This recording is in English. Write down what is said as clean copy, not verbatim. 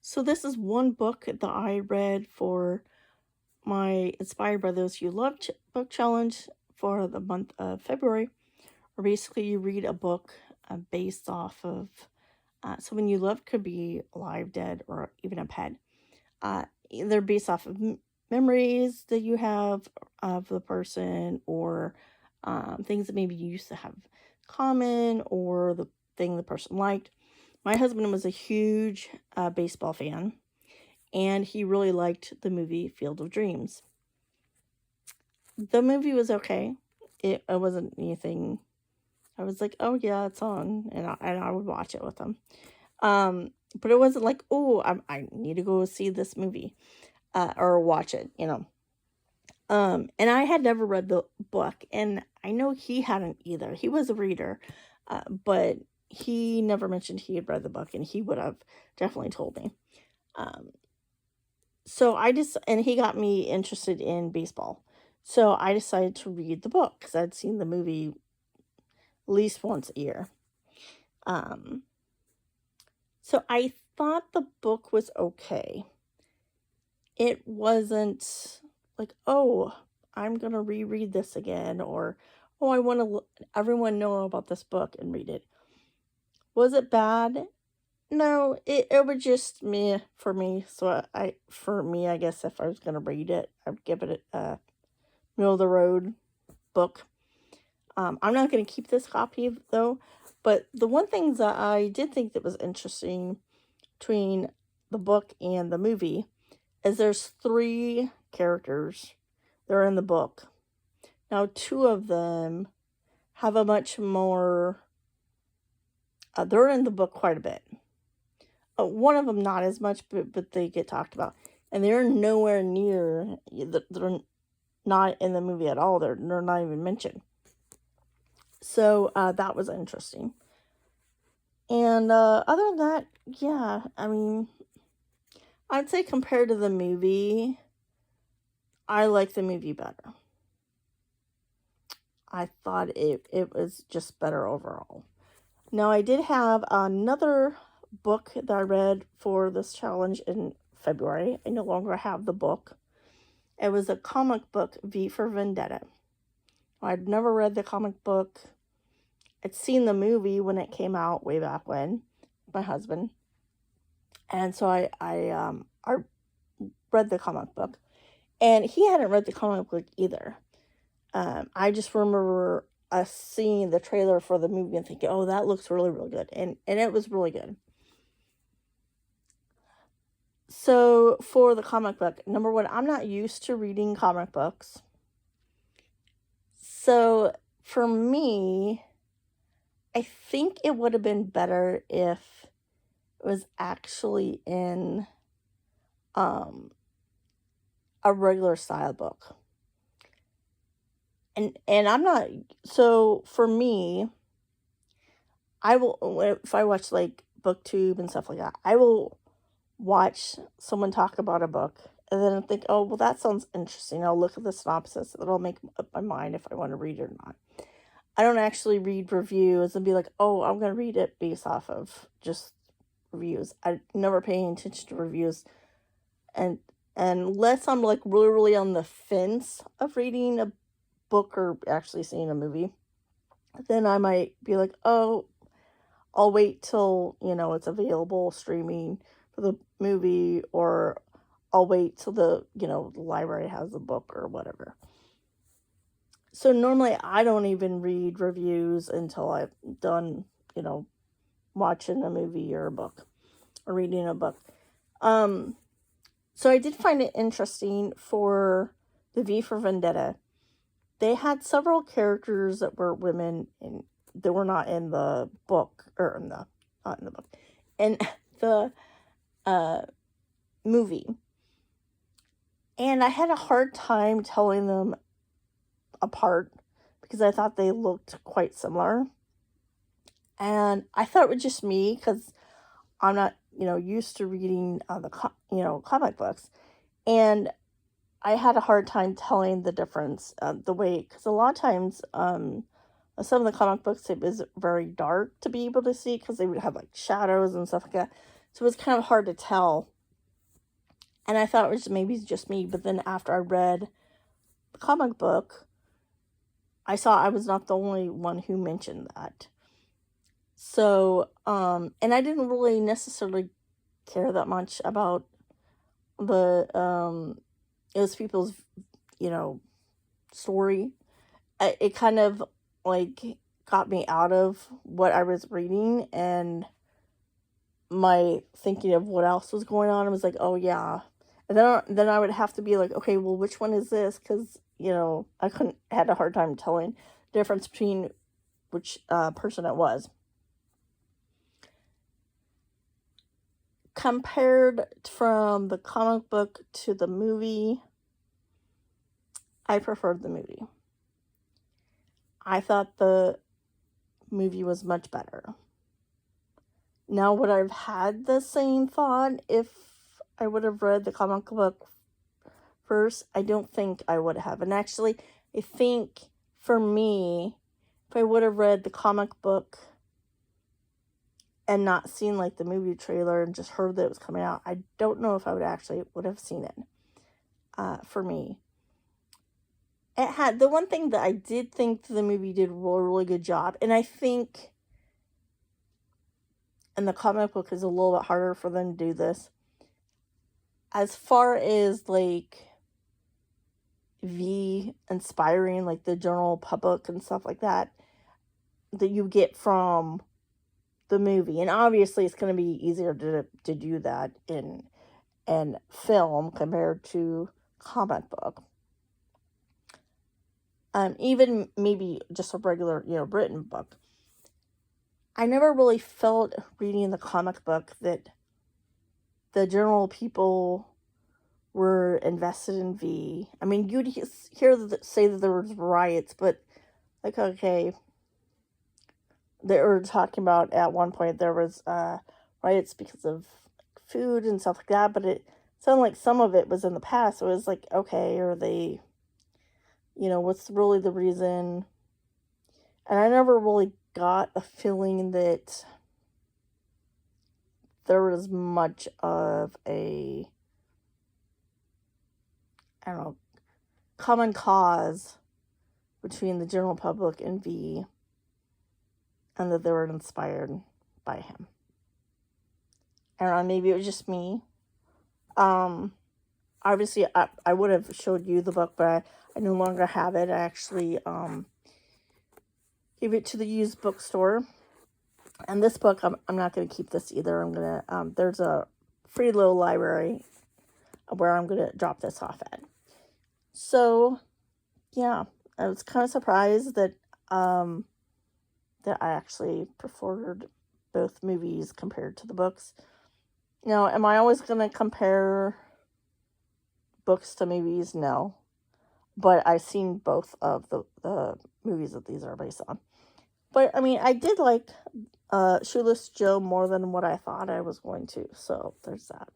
So this is one book that I read for my Inspired by Those You Love book challenge for the month of February. Where basically, you read a book based off of someone you love, could be alive, dead, or even a pet. They're based off of memories that you have of the person, or things that maybe you used to have common, or the thing the person liked. My husband was a huge baseball fan, and he really liked the movie Field of Dreams. The movie was okay. It wasn't anything. I was like, oh yeah, it's on, and I would watch it with him. But it wasn't like, oh, I need to go see this movie, or watch it, And I had never read the book, and I know he hadn't either. He was a reader, but he never mentioned he had read the book, and he would have definitely told me. Um, So and he got me interested in baseball. So I decided to read the book because I'd seen the movie at least once a year. Um, so I thought the book was okay. It wasn't like, oh, I'm gonna reread this again, or oh, I want to everyone know about this book and read it. Was it bad? No, it was just meh for me. So for me, I guess if I was gonna read it, I'd give it a middle of the road book. I'm not going to keep this copy though, but the one thing that I did think that was interesting between the book and the movie is there's three characters that are in the book. Now, two of them have a much more, they're in the book quite a bit. One of them not as much, but they get talked about. And they're nowhere near, they're not in the movie at all. They're not even mentioned. So that was interesting. And other than that, yeah, I mean, I'd say compared to the movie, I like the movie better. I thought it was just better overall. Now, I did have another book that I read for this challenge in February. I no longer have the book. It was a comic book, V for Vendetta. I'd never read the comic book. I'd seen the movie when it came out way back when, my husband. And so I read the comic book, and he hadn't read the comic book either. I just remember us seeing the trailer for the movie and thinking, "Oh, that looks really, really good," and it was really good. So for the comic book, number one, I'm not used to reading comic books, so for me, I think it would have been better if it was actually in um a regular style book. And I'm not, so for me, I will, if I watch like booktube and stuff like that, I will watch someone talk about a book and then think, oh, well, that sounds interesting. I'll look at the synopsis, and it'll make up my mind if I want to read it or not. I don't actually read reviews and be like, oh, I'm going to read it based off of just reviews. I never pay attention to reviews, and unless I'm like really, really on the fence of reading a book or actually seeing a movie, then I might be like, oh, I'll wait till, it's available streaming for the movie, or I'll wait till the library has the book or whatever. So normally I don't even read reviews until I've done, watching a movie or a book or reading a book. So I did find it interesting for the V for Vendetta. They had several characters that were women and that were not in the book, or not in the book, in the uh, movie. And I had a hard time telling them apart because I thought they looked quite similar. And I thought it was just me because I'm not, used to reading comic books. And I had a hard time telling the difference, the way, because a lot of times, some of the comic books, it was very dark to be able to see because they would have like shadows and stuff like that. So it was kind of hard to tell And I thought it was maybe just me, but then after I read the comic book, I saw I was not the only one who mentioned that. So, and I didn't really necessarily care that much about the those people's, you know, story. It kind of like got me out of what I was reading and my thinking of what else was going on. I was like, oh yeah, and then I would have to be like, okay, well, which one is this? Because I couldn't had a hard time telling the difference between which person it was. Compared from the comic book to the movie, I preferred the movie. I thought the movie was much better. Now, would I have had the same thought if I would have read the comic book first? I don't think I would have. And actually, I think for me, if I would have read the comic book and not seen like the movie trailer and just heard that it was coming out, I don't know if I would have seen it. For me, it had the one thing that I did think the movie did a really good job, and I think in the comic book is a little bit harder for them to do this. As far as like V inspiring like the general public and stuff like that you get from the movie, and obviously it's going to be easier to do that in film compared to comic book. Even maybe just a regular written book. I never really felt reading the comic book that the general people were invested in V. I mean, you'd say that there was riots, but like, okay, they were talking about at one point there was riots because of food and stuff like that, but it sounded like some of it was in the past. So it was like, okay, are they, what's really the reason? And I never really got a feeling that there was much of a, I don't know, common cause between the general public and V, and that they were inspired by him. I don't know, maybe it was just me. Obviously, I would have showed you the book, but I no longer have it. I actually gave it to the used bookstore. And this book, I'm not going to keep this either. I'm going to, there's a free little library where I'm going to drop this off at. So, yeah, I was kind of surprised that I actually preferred both movies compared to the books. Am I always going to compare books to movies? No. But I've seen both of the movies that these are based on. But, I mean, I did like Shoeless Joe more than what I thought I was going to. So, there's that.